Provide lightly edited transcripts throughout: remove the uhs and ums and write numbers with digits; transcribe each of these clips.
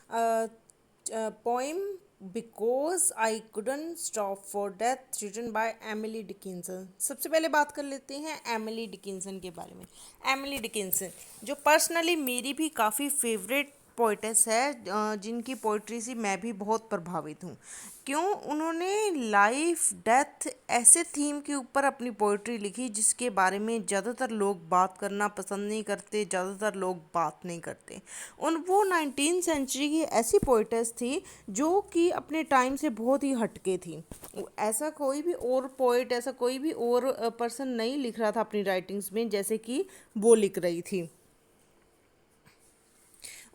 Poem because I couldn't stop for death written by Emily Dickinson. सबसे पहले बात कर लेते हैं एमिली डिकिंसन के बारे में। एमिली डिकिंसन जो पर्सनली मेरी भी काफ़ी फेवरेट पोइटेस है, जिनकी पोइट्री से मैं भी बहुत प्रभावित हूँ। क्यों? उन्होंने लाइफ डेथ ऐसे थीम के ऊपर अपनी पोइट्री लिखी जिसके बारे में ज़्यादातर लोग बात करना पसंद नहीं करते, ज़्यादातर लोग बात नहीं करते। वो 19 सेंचुरी की ऐसी पोइटेस थी जो कि अपने टाइम से बहुत ही हटके थी। ऐसा कोई भी और पोइट, ऐसा कोई भी और पर्सन नहीं लिख रहा था अपनी राइटिंग्स में जैसे कि वो लिख रही थी।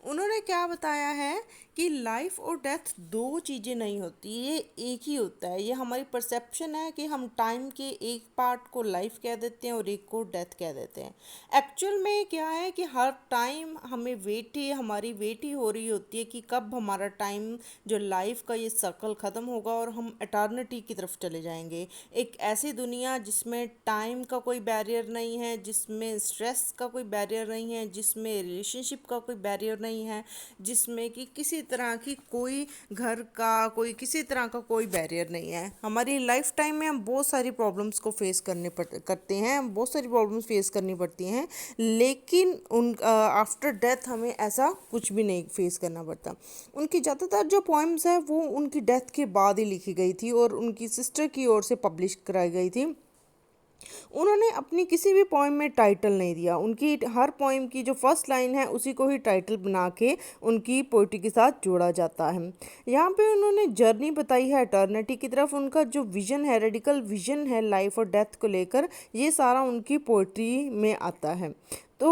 उन्होंने क्या बताया है कि लाइफ और डेथ दो चीज़ें नहीं होती, ये एक ही होता है। ये हमारी परसेप्शन है कि हम टाइम के एक पार्ट को लाइफ कह देते हैं और एक को डेथ कह देते हैं। एक्चुअल में क्या है कि हर टाइम हमें हमारी वेट ही हो रही होती है कि कब हमारा टाइम जो लाइफ का ये सर्कल ख़त्म होगा और हम एटर्निटी की तरफ चले जाएंगे। एक ऐसी दुनिया जिसमें टाइम का कोई बैरियर नहीं है, जिसमें स्ट्रेस का कोई बैरियर नहीं है, जिसमें रिलेशनशिप का कोई बैरियर नहीं है, जिसमें कि किसी तरह की कोई घर का कोई किसी तरह का कोई बैरियर नहीं है। हमारी लाइफ टाइम में हम बहुत सारी प्रॉब्लम्स को फेस करते हैं, बहुत सारी प्रॉब्लम्स फेस करनी पड़ती हैं, लेकिन उन आफ्टर डेथ हमें ऐसा कुछ भी नहीं फेस करना पड़ता। उनकी ज़्यादातर जो पोएम्स है वो उनकी डेथ के बाद ही लिखी गई थी और उनकी सिस्टर की ओर से पब्लिश कराई गई थी। उन्होंने अपनी किसी भी पोएम में टाइटल नहीं दिया। उनकी हर पोएम की जो फर्स्ट लाइन है उसी को ही टाइटल बना के उनकी पोइट्री के साथ जोड़ा जाता है। यहाँ पे उन्होंने जर्नी बताई है एटर्निटी की तरफ। उनका जो विजन है, रेडिकल विजन है लाइफ और डेथ को लेकर, ये सारा उनकी पोइट्री में आता है। तो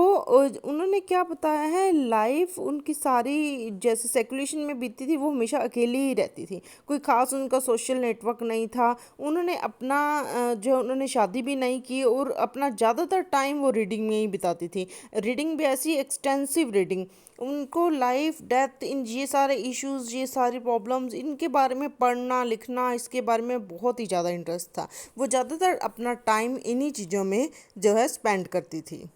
उन्होंने क्या बताया है, लाइफ उनकी सारी जैसे सेकुलेशन में बीतती थी, वो हमेशा अकेली ही रहती थी। कोई ख़ास उनका सोशल नेटवर्क नहीं था। उन्होंने अपना जो उन्होंने शादी भी नहीं की और अपना ज़्यादातर टाइम वो रीडिंग में ही बिताती थी। रीडिंग भी ऐसी एक्सटेंसिव रीडिंग। उनको लाइफ डेथ इन ये सारे इश्यूज़, ये सारी प्रॉब्लम्स, इनके बारे में पढ़ना लिखना, इसके बारे में बहुत ही ज़्यादा इंटरेस्ट था। वो ज़्यादातर अपना टाइम इन्हीं चीज़ों में जो है स्पेंड करती थी।